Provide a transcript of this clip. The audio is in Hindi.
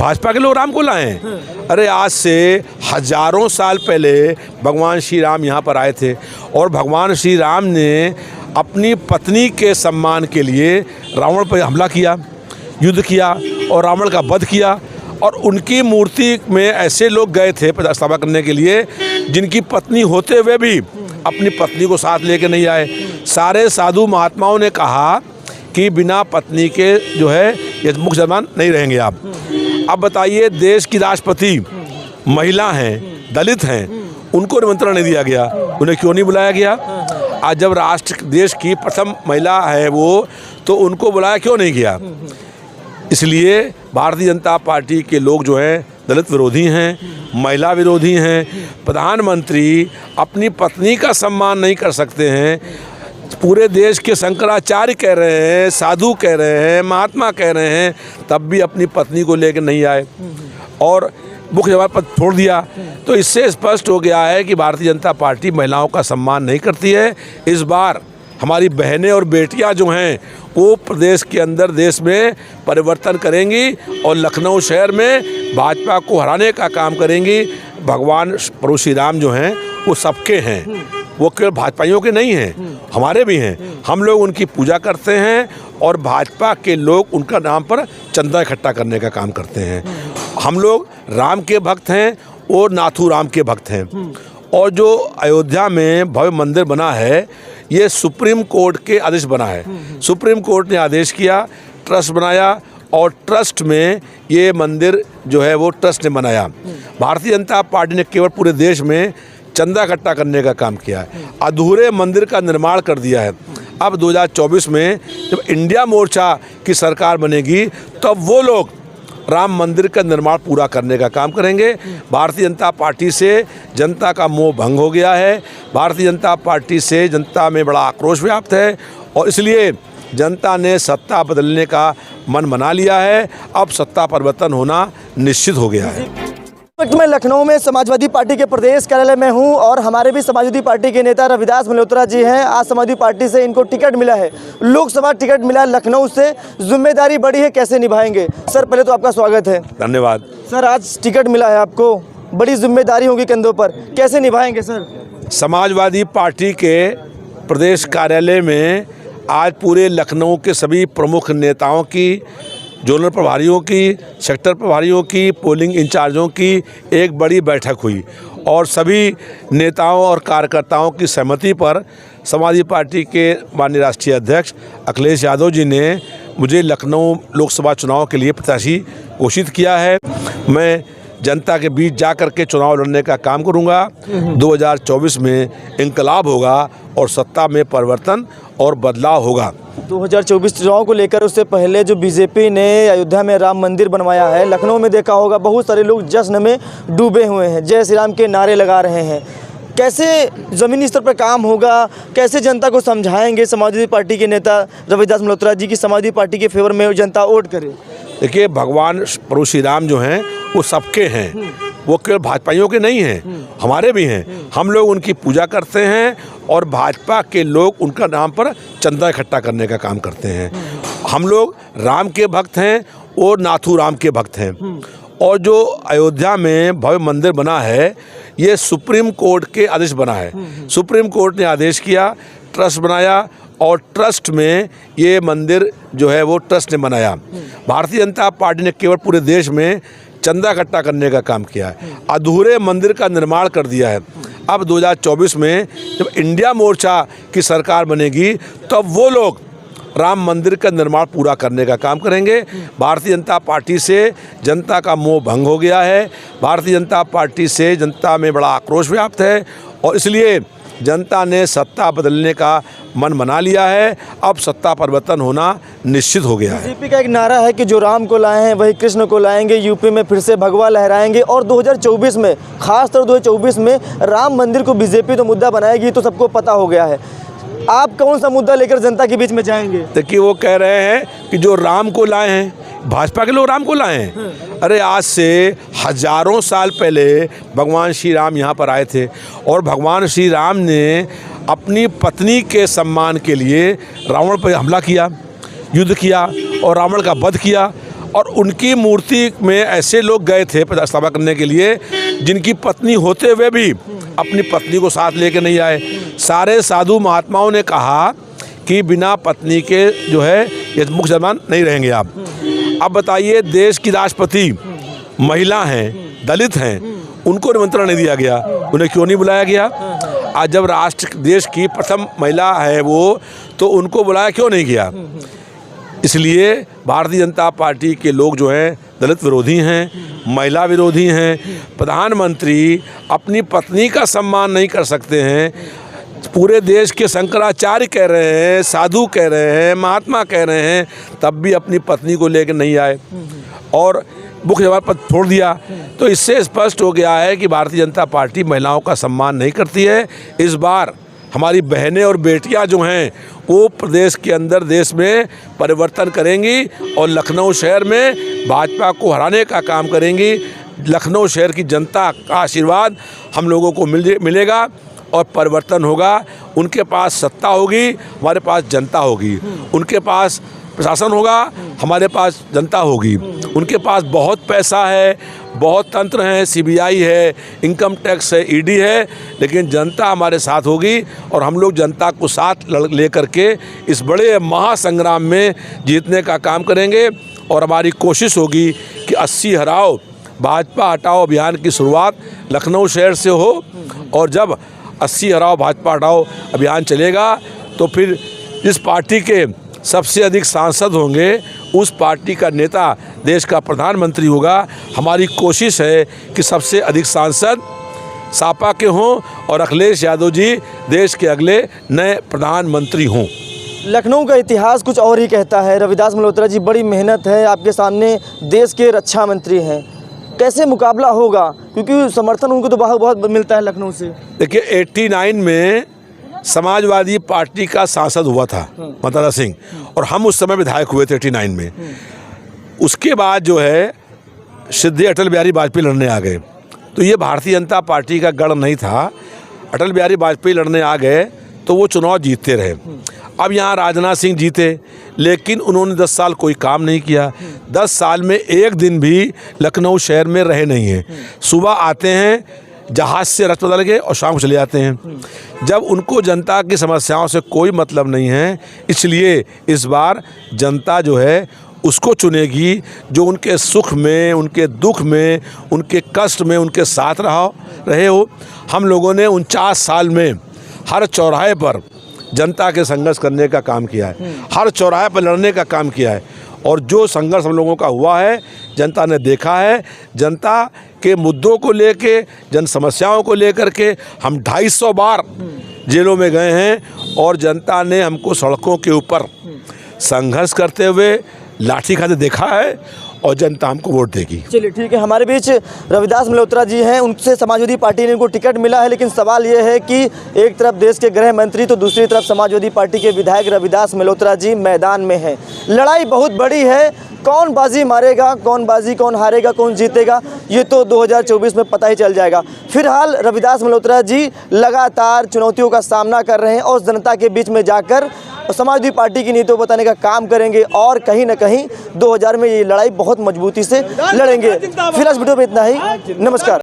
भाजपा के लोग राम को लाए हैं। अरे आज से हजारों साल पहले भगवान श्री राम यहाँ पर आए थे और भगवान श्री राम ने अपनी पत्नी के सम्मान के लिए रावण पर हमला किया, युद्ध किया और रावण का वध किया। और उनकी मूर्ति में ऐसे लोग गए थे प्रतिष्ठा करने के लिए जिनकी पत्नी होते हुए भी अपनी पत्नी को साथ लेके नहीं आए। सारे साधु महात्माओं ने कहा कि बिना पत्नी के जो है ये मुख्य जमान नहीं रहेंगे आप। अब बताइए, देश की राष्ट्रपति महिला हैं, दलित हैं, उनको निमंत्रण नहीं दिया गया, उन्हें क्यों नहीं बुलाया गया? आज जब राष्ट्र देश की प्रथम महिला है वो, तो उनको बुलाया क्यों नहीं गया? इसलिए भारतीय जनता पार्टी के लोग जो हैं दलित विरोधी हैं, महिला विरोधी हैं। प्रधानमंत्री अपनी पत्नी का सम्मान नहीं कर सकते हैं। पूरे देश के शंकराचार्य कह रहे हैं, साधु कह रहे हैं, महात्मा कह रहे हैं, तब भी अपनी पत्नी को लेकर नहीं आए और मुख्य जवाब पद छोड़ दिया। तो इससे स्पष्ट हो गया है कि भारतीय जनता पार्टी महिलाओं का सम्मान नहीं करती है। इस बार हमारी बहनें और बेटियां जो हैं वो प्रदेश के अंदर देश में परिवर्तन करेंगी और लखनऊ शहर में भाजपा को हराने का काम करेंगी। भगवान प्रभु श्री राम जो हैं वो सबके हैं, वो केवल भाजपाइयों के नहीं हैं, हमारे भी हैं। हम लोग उनकी पूजा करते हैं और भाजपा के लोग उनका नाम पर चंदा इकट्ठा करने का काम करते हैं। हम लोग राम के भक्त हैं और नाथू राम के भक्त हैं। और जो अयोध्या में भव्य मंदिर बना है, ये सुप्रीम कोर्ट के आदेश बना है। सुप्रीम कोर्ट ने आदेश किया, ट्रस्ट बनाया और ट्रस्ट में ये मंदिर जो है वो ट्रस्ट ने बनाया। भारतीय जनता पार्टी ने केवल पूरे देश में चंदा इकट्ठा करने का काम किया है, अधूरे मंदिर का निर्माण कर दिया है। अब 2024 में जब इंडिया मोर्चा की सरकार बनेगी तब वो लोग राम मंदिर का निर्माण पूरा करने का काम करेंगे। भारतीय जनता पार्टी से जनता का मोह भंग हो गया है। भारतीय जनता पार्टी से जनता में बड़ा आक्रोश व्याप्त है और इसलिए जनता ने सत्ता बदलने का मन बना लिया है। अब सत्ता परिवर्तन होना निश्चित हो गया है। मैं लखनऊ में समाजवादी पार्टी के प्रदेश कार्यालय में हूं और हमारे भी समाजवादी पार्टी के नेता रविदास मल्होत्रा जी हैं। आज समाजवादी पार्टी से इनको टिकट मिला है, लोकसभा टिकट मिला है लखनऊ से। जिम्मेदारी बड़ी है, कैसे निभाएंगे? सर पहले तो आपका स्वागत है। धन्यवाद सर। आज टिकट मिला है आपको, बड़ी जिम्मेदारी होगी कंधों पर, कैसे निभाएंगे सर? समाजवादी पार्टी के प्रदेश कार्यालय में आज पूरे लखनऊ के सभी प्रमुख नेताओं की, जोनल प्रभारियों की, सेक्टर प्रभारियों की, पोलिंग इंचार्जों की एक बड़ी बैठक हुई और सभी नेताओं और कार्यकर्ताओं की सहमति पर समाजवादी पार्टी के माननीय राष्ट्रीय अध्यक्ष अखिलेश यादव जी ने मुझे लखनऊ लोकसभा चुनाव के लिए प्रत्याशी घोषित किया है। मैं जनता के बीच जा कर के चुनाव लड़ने का काम करूंगा। 2024 में इंकलाब होगा और सत्ता में परिवर्तन और बदलाव होगा। 2024 चुनाव को लेकर उससे पहले जो बीजेपी ने अयोध्या में राम मंदिर बनवाया है, लखनऊ में देखा होगा बहुत सारे लोग जश्न में डूबे हुए हैं, जय श्री राम के नारे लगा रहे हैं। कैसे ज़मीनी स्तर पर काम होगा, कैसे जनता को समझाएंगे समाजवादी पार्टी के नेता रविदास मल्होत्रा जी की समाजवादी पार्टी के फेवर में जनता वोट करे? देखिए, भगवान प्रभु श्री राम जो हैं वो सबके हैं, वो केवल भाजपाइयों के नहीं हैं, हमारे भी हैं। हम लोग उनकी पूजा करते हैं और भाजपा के लोग उनका नाम पर चंदा इकट्ठा करने का काम करते हैं। हम लोग राम के भक्त हैं और नाथू राम के भक्त हैं। और जो अयोध्या में भव्य मंदिर बना है, ये सुप्रीम कोर्ट के आदेश बना है। सुप्रीम कोर्ट ने आदेश किया, ट्रस्ट बनाया और ट्रस्ट में ये मंदिर जो है वो ट्रस्ट ने बनाया। भारतीय जनता पार्टी ने केवल पूरे देश में चंदा इकट्ठा करने का काम किया है, अधूरे मंदिर का निर्माण कर दिया है। अब 2024 में जब इंडिया मोर्चा की सरकार बनेगी तब वो लोग राम मंदिर का निर्माण पूरा करने का काम करेंगे। भारतीय जनता पार्टी से जनता का मोह भंग हो गया है। भारतीय जनता पार्टी से जनता में बड़ा आक्रोश व्याप्त है और इसलिए जनता ने सत्ता बदलने का मन बना लिया है। अब सत्ता परिवर्तन होना निश्चित हो गया है। बीजेपी का एक नारा है कि जो राम को लाए हैं वही कृष्ण को लाएंगे, यूपी में फिर से भगवा लहराएंगे और 2024 में, खासतौर 2024 में राम मंदिर को बीजेपी तो मुद्दा बनाएगी, तो सबको पता हो गया है। आप कौन सा मुद्दा लेकर जनता के बीच में जाएंगे? देखिए, वो कह रहे हैं कि जो राम को लाए हैं, भाजपा के लोग राम को लाए हैं। अरे आज से हजारों साल पहले भगवान श्री राम यहाँ पर आए थे और भगवान श्री राम ने अपनी पत्नी के सम्मान के लिए रावण पर हमला किया, युद्ध किया और रावण का वध किया। और उनकी मूर्ति में ऐसे लोग गए थे प्रतिष्ठापना करने के लिए जिनकी पत्नी होते हुए भी अपनी पत्नी को साथ लेके नहीं आए। सारे साधु महात्माओं ने कहा कि बिना पत्नी के जो है ये मुख्य जजमान नहीं रहेंगे आप। अब बताइए, देश की राष्ट्रपति महिला हैं, दलित हैं, उनको निमंत्रण नहीं दिया गया, उन्हें क्यों नहीं बुलाया गया? आज जब राष्ट्र देश की प्रथम महिला है वो, तो उनको बुलाया क्यों नहीं गया? इसलिए भारतीय जनता पार्टी के लोग जो हैं दलित विरोधी हैं, महिला विरोधी हैं। प्रधानमंत्री अपनी पत्नी का सम्मान नहीं कर सकते हैं। पूरे देश के शंकराचार्य कह रहे हैं, साधु कह रहे हैं, महात्मा कह रहे हैं, तब भी अपनी पत्नी को लेकर नहीं आए और मुख्य जजमान पद छोड़ दिया। तो इससे स्पष्ट हो गया है कि भारतीय जनता पार्टी महिलाओं का सम्मान नहीं करती है। इस बार हमारी बहनें और बेटियां जो हैं वो प्रदेश के अंदर देश में परिवर्तन करेंगी और लखनऊ शहर में भाजपा को हराने का काम करेंगी। लखनऊ शहर की जनता का आशीर्वाद हम लोगों को मिलेगा और परिवर्तन होगा। उनके पास सत्ता होगी, हमारे पास जनता होगी। उनके पास प्रशासन होगा, हमारे पास जनता होगी। उनके पास बहुत पैसा है, बहुत तंत्र हैं, सीबीआई है, इनकम टैक्स है, ईडी है, लेकिन जनता हमारे साथ होगी और हम लोग जनता को साथ लेकर के इस बड़े महासंग्राम में जीतने का काम करेंगे। और हमारी कोशिश होगी कि 80 हराओ भाजपा हटाओ अभियान की शुरुआत लखनऊ शहर से हो और जब 80 हराओ भाजपा हटाओ अभियान चलेगा तो फिर जिस पार्टी के सबसे अधिक सांसद होंगे उस पार्टी का नेता देश का प्रधानमंत्री होगा। हमारी कोशिश है कि सबसे अधिक सांसद सपा के हों और अखिलेश यादव जी देश के अगले नए प्रधानमंत्री हों। लखनऊ का इतिहास कुछ और ही कहता है। रविदास मल्होत्रा जी, बड़ी मेहनत है आपके सामने, देश के रक्षा मंत्री हैं, कैसे मुकाबला होगा? क्योंकि समर्थन उनको तो बहुत मिलता है लखनऊ से। देखिए, 89 में समाजवादी पार्टी का सांसद हुआ था मतारा सिंह और हम उस समय विधायक हुए थे 89 में। उसके बाद जो है श्रद्धेय अटल बिहारी वाजपेयी लड़ने आ गए, तो ये भारतीय जनता पार्टी का गढ़ नहीं था। अटल बिहारी वाजपेयी लड़ने आ गए तो वो चुनाव जीतते रहे। अब यहाँ राजनाथ सिंह जीते, लेकिन उन्होंने 10 साल कोई काम नहीं किया। 10 साल में एक दिन भी लखनऊ शहर में रहे नहीं हैं। सुबह आते हैं, जहाज़ से रथ बदल के और शाम को चले जाते हैं। जब उनको जनता की समस्याओं से कोई मतलब नहीं है, इसलिए इस बार जनता जो है उसको चुनेगी जो उनके सुख में, उनके दुख में, उनके कष्ट में उनके साथ रहे हो। हम लोगों ने 49 साल में हर चौराहे पर जनता के संघर्ष करने का काम किया है, हर चौराहे पर लड़ने का काम किया है और जो संघर्ष हम लोगों का हुआ है जनता ने देखा है। जनता के मुद्दों को लेके, जन समस्याओं को लेकर के हम 250 बार जेलों में गए हैं और जनता ने हमको सड़कों के ऊपर संघर्ष करते हुए लाठी खाते देखा है और जनता हमको वोट देगी। चलिए ठीक है, हमारे बीच रविदास मल्होत्रा जी हैं, उनसे समाजवादी पार्टी ने उनको टिकट मिला है, लेकिन सवाल ये है कि एक तरफ देश के गृह मंत्री तो दूसरी तरफ समाजवादी पार्टी के विधायक रविदास मल्होत्रा जी मैदान में हैं। लड़ाई बहुत बड़ी है, कौन बाजी मारेगा, कौन हारेगा, कौन जीतेगा, ये तो 2024 में पता ही चल जाएगा। फिलहाल रविदास मल्होत्रा जी लगातार चुनौतियों का सामना कर रहे हैं और जनता के बीच में जाकर समाजवादी पार्टी की नीतियों को बताने का काम करेंगे और कहीं ना कहीं 2000 में ये लड़ाई बहुत मजबूती से लड़ेंगे। फिलहाल इस वीडियो में इतना ही, नमस्कार।